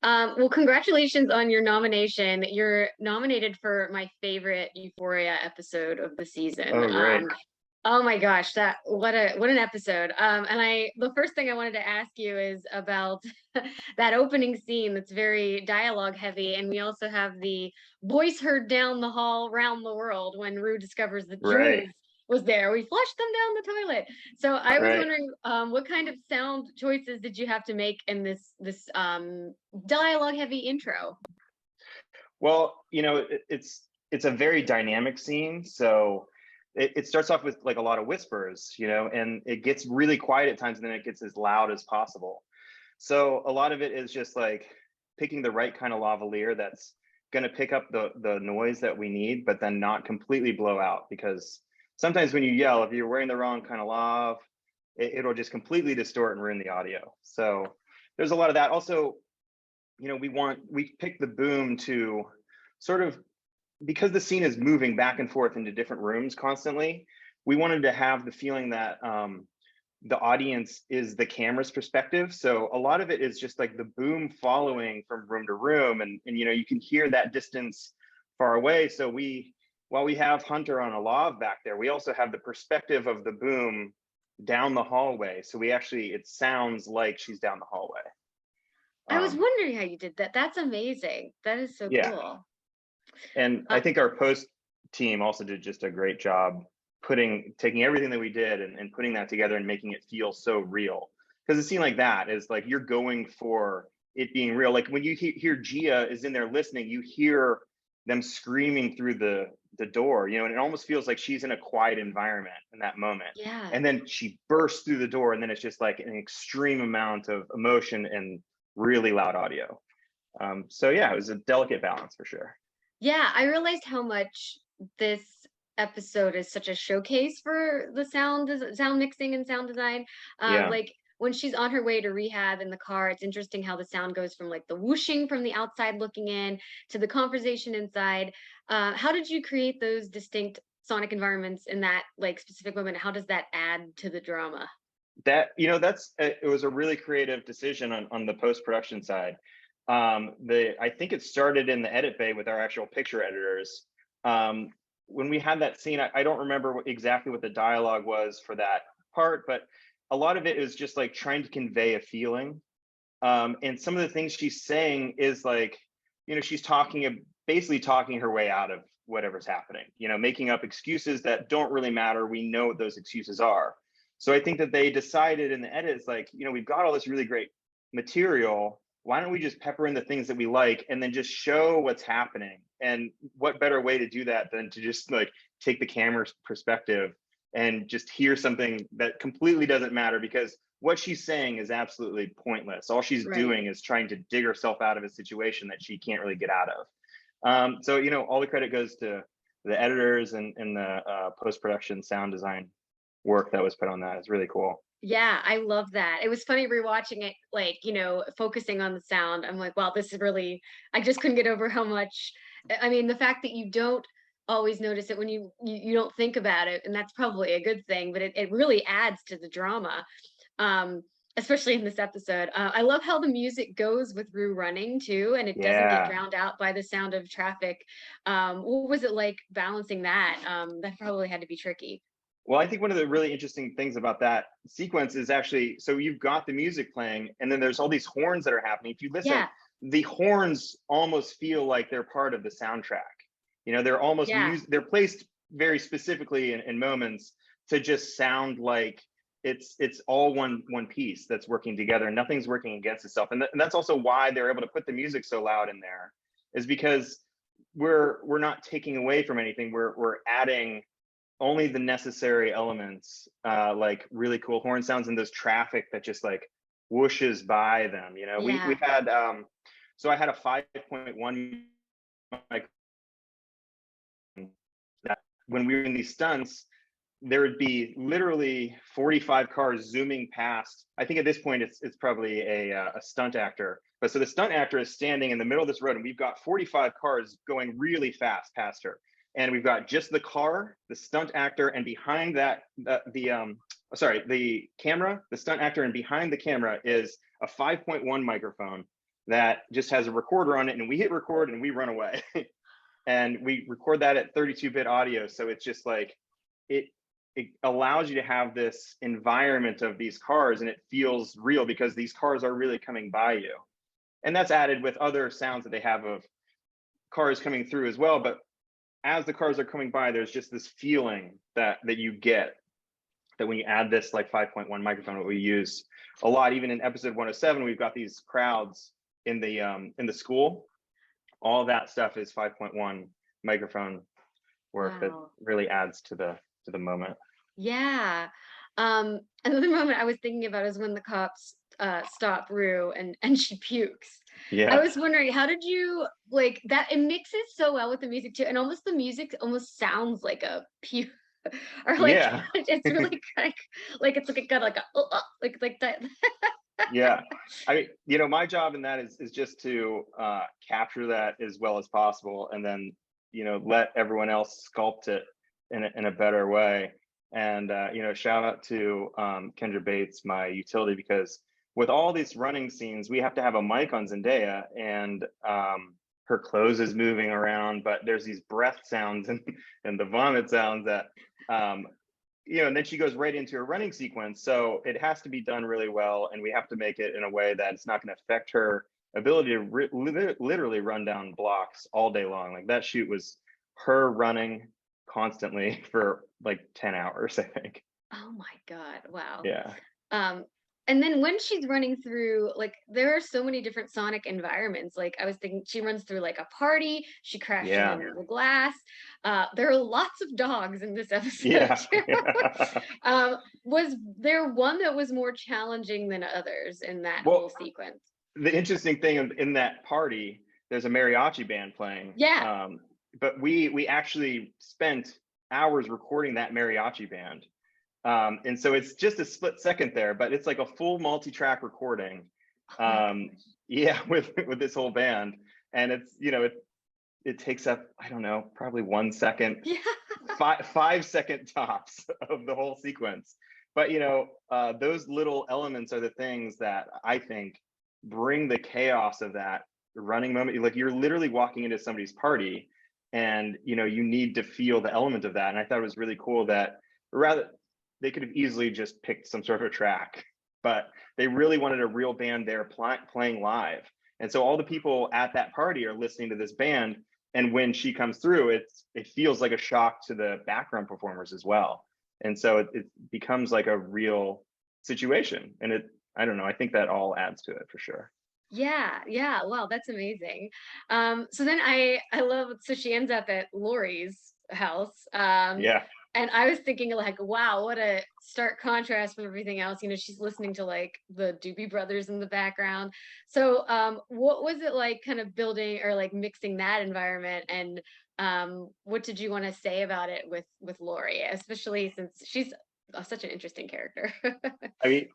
Well, congratulations on your nomination. You're nominated for my favorite Euphoria episode of the season. Oh, great. Oh my gosh, that what an episode. And the first thing I wanted to ask you is about that opening scene that's very dialogue heavy, and we also have the voice heard down the hall round the world when Rue discovers that Right, Jules was there. We flushed them down the toilet. So I was right. wondering, what kind of sound choices did you have to make in this dialogue heavy intro? Well, it's a very dynamic scene, so it starts off with like a lot of whispers, and it gets really quiet at times, and then it gets as loud as possible. So a lot of it is just like picking the right kind of lavalier that's going to pick up the noise that we need, but then not completely blow out. Because sometimes when you yell, if you're wearing the wrong kind of lav, it'll just completely distort and ruin the audio. So there's a lot of that. Also, we pick the boom to sort of, because the scene is moving back and forth into different rooms constantly. We wanted to have the feeling that the audience is the camera's perspective. So a lot of it is just like the boom following from room to room, and you can hear that distance far away. So while we have Hunter on a lav back there, we also have the perspective of the boom down the hallway. So it sounds like she's down the hallway. I was Um, wondering how you did that. That's amazing. That is so yeah. cool. And I Uh, think our post team also did just a great job taking everything that we did and putting that together and making it feel so real. Because a scene like that is like you're going for it being real. Like when you hear Gia is in there listening, you hear them screaming through the door, and it almost feels like she's in a quiet environment in that moment. yeah. And then she bursts through the door, and then it's just like an extreme amount of emotion and really loud audio. So yeah, it was a delicate balance for sure. Yeah, I realized how much this episode is such a showcase for the sound mixing and sound design. Yeah. Like when she's on her way to rehab in the car, it's interesting how the sound goes from like the whooshing from the outside looking in to the conversation inside. How did you create those distinct sonic environments in that like specific moment? How does that add to the drama? It was a really creative decision on the post-production side. I think it started in the edit bay with our actual picture editors. When we had that scene, I don't remember exactly what the dialogue was for that part, but a lot of it is just like trying to convey a feeling. And some of the things she's saying is like, she's basically talking her way out of whatever's happening, making up excuses that don't really matter. We know what those excuses are. So I think that they decided in the edits, like, we've got all this really great material. Why don't we just pepper in the things that we like and then just show what's happening? And what better way to do that than to just like take the camera's perspective and just hear something that completely doesn't matter, because what she's saying is absolutely pointless. All she's Right. doing is trying to dig herself out of a situation that she can't really get out of. So, all the credit goes to the editors and the post-production sound design work that was put on that. Is really cool. Yeah, I love that. It was funny rewatching it, like, focusing on the sound. I'm like, wow, this is really, I just couldn't get over how much, I mean, the fact that you don't always notice it when you don't think about it, and that's probably a good thing, but it really adds to the drama, um, especially in this episode. I love how the music goes with Rue running too, and it doesn't get Yeah. drowned out by the sound of traffic. What was it like balancing that? That probably had to be tricky. Well, I think one of the really interesting things about that sequence is actually, so you've got the music playing, and then there's all these horns that are happening. If you listen, Yeah, the horns almost feel like they're part of the soundtrack. They're almost yeah, they're placed very specifically in moments to just sound like it's all one piece that's working together, and nothing's working against itself. And that's also why they're able to put the music so loud in there, is because we're not taking away from anything. We're adding only the necessary elements, like really cool horn sounds and those traffic that just like whooshes by them. We yeah. had so I had a 5.1 mic that when we were in these stunts, there would be literally 45 cars zooming past. I think at this point it's probably a stunt actor. But so the stunt actor is standing in the middle of this road, and we've got 45 cars going really fast past her. And we've got just the car, the stunt actor, and behind that, the camera, the stunt actor, and behind the camera is a 5.1 microphone that just has a recorder on it, and we hit record and we run away. And we record that at 32-bit audio, so it's just like it allows you to have this environment of these cars, and it feels real because these cars are really coming by you. And that's added with other sounds that they have of cars coming through as well. But as the cars are coming by, there's just this feeling that you get, that when you add this like 5.1 microphone, what we use a lot, even in episode 107, we've got these crowds in the school. All that stuff is 5.1 microphone work. Wow. That really adds to the moment. Yeah. Another moment I was thinking about is when the cops stop Rue and she pukes. Yeah. I was wondering, how did you like that? It mixes so well with the music too, and the music almost sounds like a puke, or like it's really like it's like it got like a like that. Yeah, my job in that is just to capture that as well as possible, and then let everyone else sculpt it in a better way. And shout out to Kendra Bates, my utility, because with all these running scenes, we have to have a mic on Zendaya, and her clothes is moving around, but there's these breath sounds and the vomit sounds that and then she goes right into a running sequence. So it has to be done really well, and we have to make it in a way that it's not going to affect her ability to literally run down blocks all day long. Like that shoot was her running constantly for like 10 hours, I think. Oh my God. Wow. Yeah. And then when she's running through, like, there are so many different sonic environments. Like, I was thinking she runs through like a party, she crashed into the glass. There are lots of dogs in this episode. Yeah. Was there one that was more challenging than others in that whole sequence? The interesting thing in that party, there's a mariachi band playing. Yeah. But we actually spent hours recording that mariachi band. And so it's just a split second there, but it's like a full multi-track recording. With this whole band. And it's, it takes up, I don't know, probably 1 second, 5 second tops of the whole sequence. But, those little elements are the things that I think bring the chaos of that running moment. Like you're literally walking into somebody's party, and, you need to feel the element of that. And I thought it was really cool that they could have easily just picked some sort of track, but they really wanted a real band there playing live. And so all the people at that party are listening to this band. And when she comes through, it feels like a shock to the background performers as well. And so it becomes like a real situation. And I don't know, I think that all adds to it for sure. Yeah. Wow, that's amazing. So then I love, so she ends up at Lori's house. And I was thinking like, wow, what a stark contrast from everything else. She's listening to like the Doobie Brothers in the background. So what was it like kind of building or like mixing that environment? And what did you want to say about it with Lori, especially since she's such an interesting character? I mean,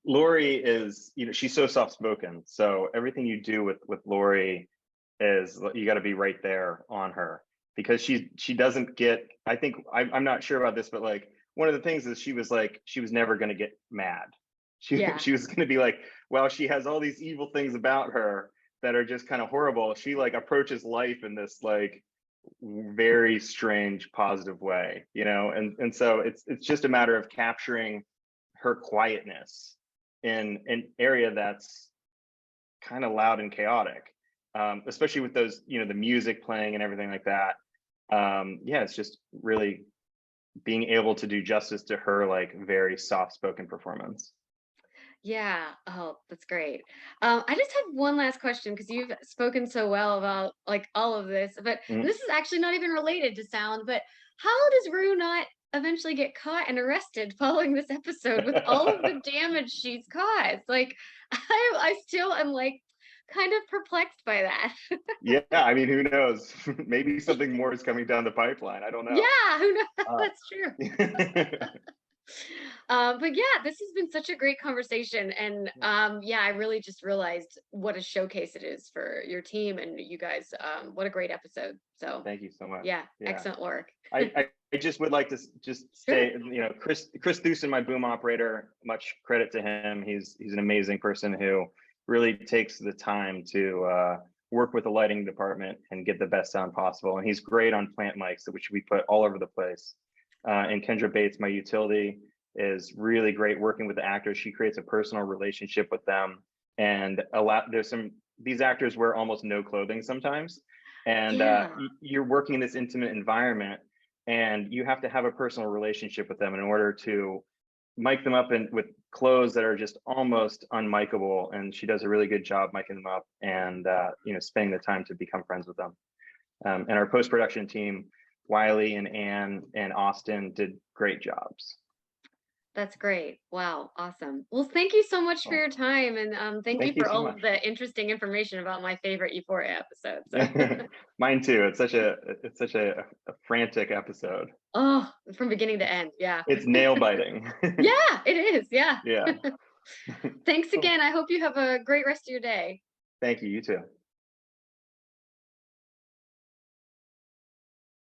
Lori is, she's so soft-spoken. So everything you do with Lori is you got to be right there on her. Because she doesn't get, I think, I'm not sure about this, but like one of the things is she was never going to get mad. She was going to be like, well, she has all these evil things about her that are just kind of horrible. She like approaches life in this like very strange, positive way, and so it's just a matter of capturing her quietness in an area that's kind of loud and chaotic. Especially with those, the music playing and everything like that. It's just really being able to do justice to her like very soft-spoken performance. Yeah. Oh, that's great. I just have one last question because you've spoken so well about like all of this, but this is actually not even related to sound, but how does Rue not eventually get caught and arrested following this episode with all of the damage she's caused? Like, I still am like kind of perplexed by that. Yeah, I mean, who knows? Maybe something more is coming down the pipeline. I don't know. Yeah, who knows? That's true. But yeah, this has been such a great conversation, and I really just realized what a showcase it is for your team and you guys. What a great episode. So thank you so much. Yeah. Excellent work. I just would like to just say, Chris Thusen, my boom operator, much credit to him. He's an amazing person who really takes the time to work with the lighting department and get the best sound possible. And he's great on plant mics, which we put all over the place. And Kendra Bates, my utility, is really great working with the actors. She creates a personal relationship with them, and these actors wear almost no clothing sometimes, and Yeah. you're working in this intimate environment, and you have to have a personal relationship with them in order to mic them up with clothes that are just almost unmicable. And she does a really good job miking them up, and spending the time to become friends with them. And our post-production team, Wiley and Anne and Austin, did great jobs. That's great. Wow, awesome. Well, thank you so much for Well, your time, and thank you thank you for so all of much. the interesting information about my favorite Euphoria episode. So, Mine too. It's such a frantic episode. oh, from beginning to end. Yeah. It's nail biting. Yeah, it is. Yeah. Yeah. Thanks Cool. again. I hope you have a great rest of your day. Thank you. You too.